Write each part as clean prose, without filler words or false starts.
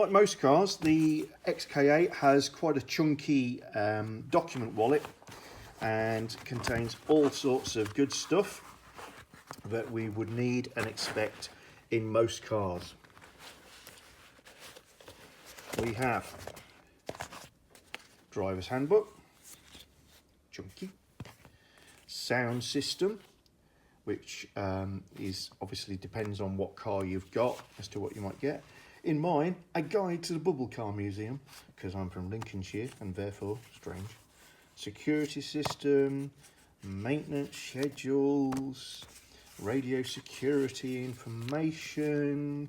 like most cars, the XK8 has quite a chunky document wallet and contains all sorts of good stuff that we would need and expect in most cars. We have driver's handbook, chunky, sound system, which is obviously depends on what car you've got as to what you might get. In mine, a guide to the Bubble Car Museum, because I'm from Lincolnshire and therefore strange. Security system, maintenance schedules, radio security information,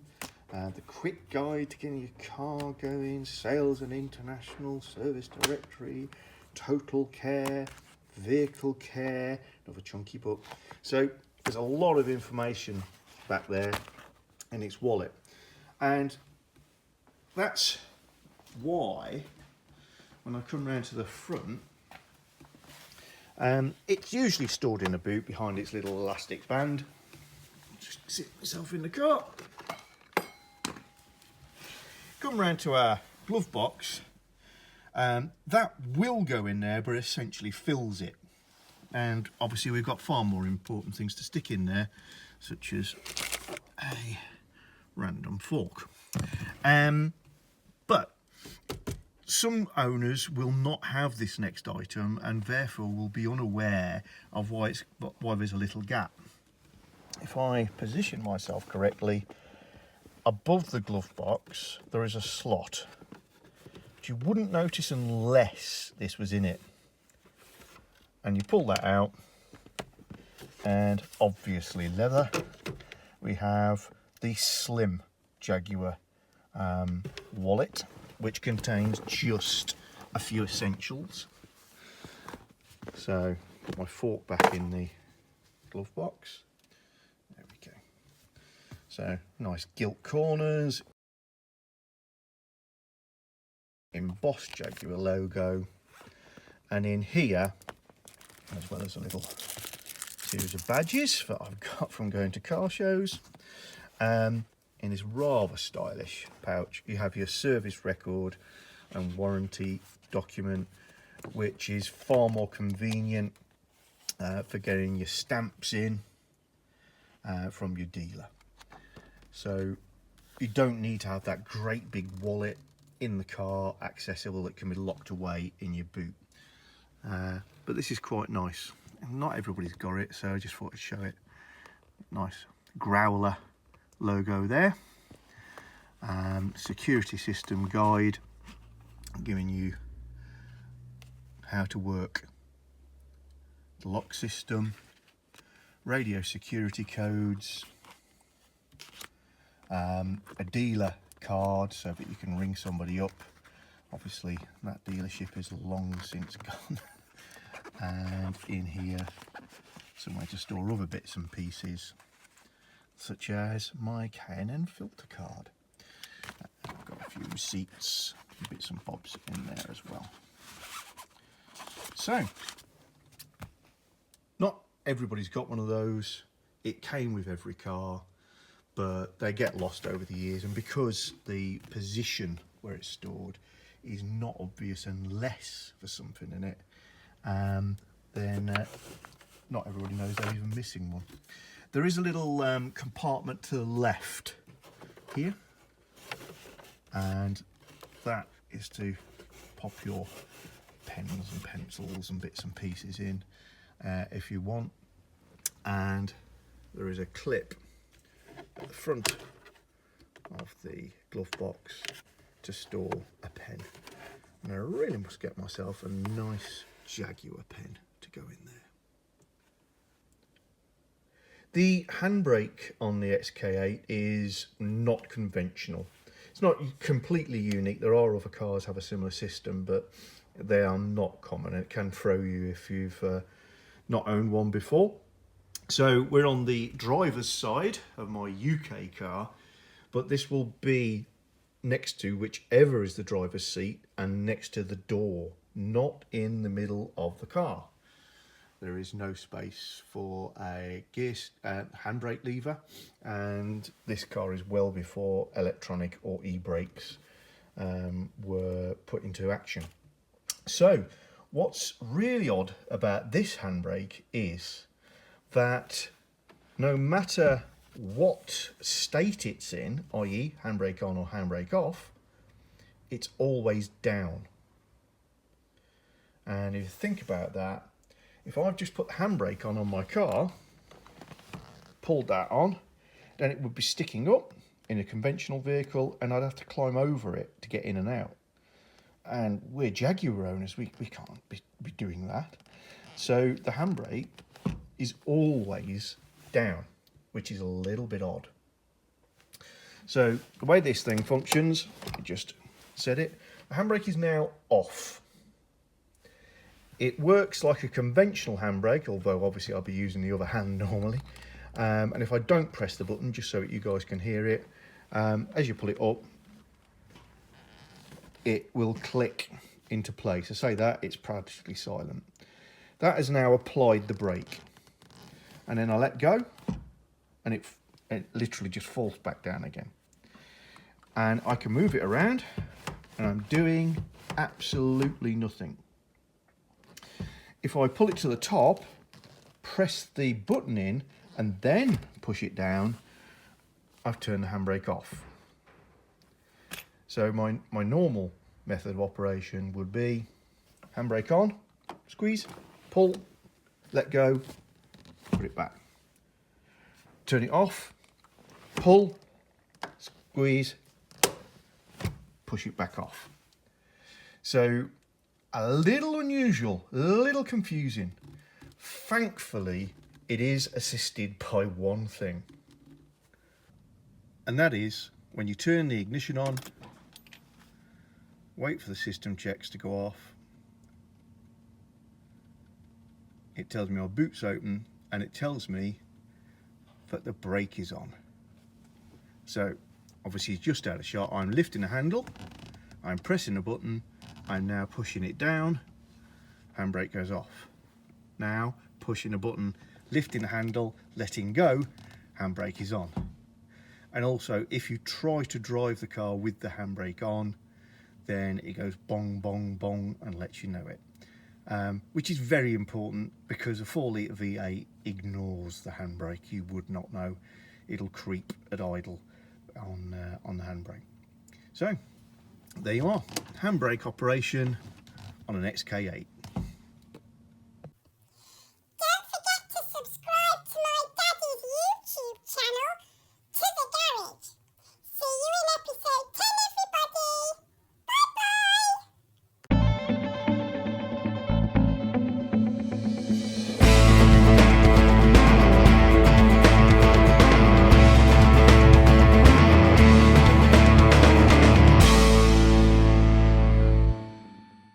the quick guide to getting your car going, sales and international service directory, total care, vehicle care, another chunky book. So there's a lot of information back there in its wallet, and that's why when I come round to the front, it's usually stored in a boot behind its little elastic band. Just sit myself in the car. Come round to our glove box. That will go in there, but essentially fills it. And obviously we've got far more important things to stick in there, such as a random fork. But some owners will not have this next item and therefore will be unaware of why there's a little gap. If I position myself correctly, above the glove box there is a slot, which you wouldn't notice unless this was in it. And you pull that out, and obviously leather. We have the slim Jaguar wallet, which contains just a few essentials. So put my fork back in the glove box. There we go. So nice gilt corners, embossed Jaguar logo, and in here, as well as a little series of badges that I've got from going to car shows. In this rather stylish pouch, you have your service record and warranty document, which is far more convenient for getting your stamps in from your dealer. So you don't need to have that great big wallet in the car accessible that can be locked away in your boot. But this is quite nice. Not everybody's got it, so I just thought I'd show it. Nice growler logo there. Security system guide, giving you how to work the lock system, radio security codes, a dealer card so that you can ring somebody up. Obviously that dealership is long since gone. And in here, somewhere to store other bits and pieces, such as my K&N filter card. I've got a few receipts, bits and bobs in there as well. So, not everybody's got one of those. It came with every car, but they get lost over the years, and because the position where it's stored is not obvious unless there's something in it, then not everybody knows they're even missing one. There is a little compartment to the left here, and that is to pop your pens and pencils and bits and pieces in if you want. And there is a clip at the front of the glove box to store a pen. And I really must get myself a nice Jaguar pen to go in there. The handbrake on the XK8 is not conventional. It's not completely unique. There are other cars have a similar system, but they are not common. It can throw you if you've not owned one before. So we're on the driver's side of my UK car, but this will be next to whichever is the driver's seat and next to the door, not in the middle of the car. There is no space for a gear handbrake lever, and this car is well before electronic or e-brakes. were put into action. So what's really odd about this handbrake is that no matter what state it's in, i.e. handbrake on or handbrake off, it's always down. And if you think about that, if I've just put the handbrake on my car, pulled that on, then it would be sticking up in a conventional vehicle and I'd have to climb over it to get in and out. And we're Jaguar owners, we can't be doing that. So the handbrake is always down, which is a little bit odd. So the way this thing functions, I just said it, the handbrake is now off. It works like a conventional handbrake, although obviously I'll be using the other hand normally. And if I don't press the button, just so that you guys can hear it, as you pull it up, it will click into place. I say that, it's practically silent. That has now applied the brake. And then I let go, and it literally just falls back down again. And I can move it around, and I'm doing absolutely nothing. If I pull it to the top, press the button in, and then push it down, I've turned the handbrake off. So my normal method of operation would be handbrake on, squeeze, pull, let go, put it back. Turn it off, pull, squeeze, push it back off. So a little unusual, a little confusing. Thankfully, it is assisted by one thing. And that is when you turn the ignition on, wait for the system checks to go off. It tells me my boot's open and it tells me that the brake is on. So obviously it's just out of shot. I'm lifting the handle, I'm pressing the button, I'm now pushing it down, handbrake goes off. Now pushing the button, lifting the handle, letting go, handbrake is on. And also if you try to drive the car with the handbrake on, then it goes bong, bong, bong and lets you know it. Which is very important because a 4-litre V8 ignores the handbrake. You would not know. It'll creep at idle on the handbrake. So there you are, handbrake operation on an XK8.